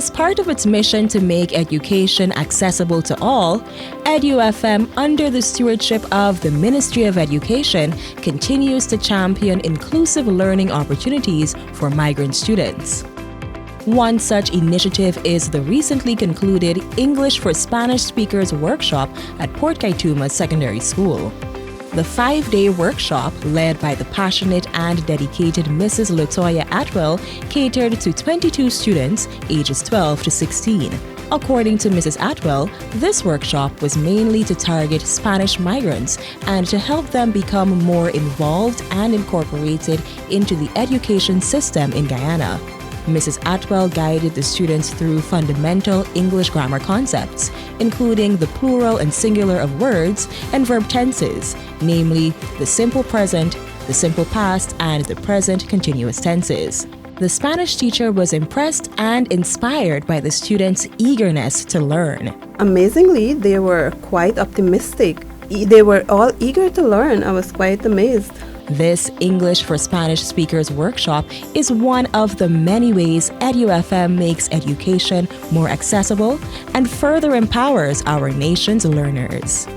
As part of its mission to make education accessible to all, EduFM, under the stewardship of the Ministry of Education, continues to champion inclusive learning opportunities for migrant students. One such initiative is the recently concluded English for Spanish Speakers workshop at Port Kaituma Secondary School. The 5-day workshop, led by the passionate and dedicated Mrs. Latoya Atwell, catered to 22 students ages 12 to 16. According to Mrs. Atwell, this workshop was mainly to target Spanish migrants and to help them become more involved and incorporated into the education system in Guyana. Mrs. Atwell guided the students through fundamental English grammar concepts, including the plural and singular of words and verb tenses, namely the simple present, the simple past, and the present continuous tenses. The Spanish teacher was impressed and inspired by the students' eagerness to learn. Amazingly, they were quite optimistic. They were all eager to learn. I was quite amazed. This English for Spanish Speakers workshop is one of the many ways EduFM makes education more accessible and further empowers our nation's learners.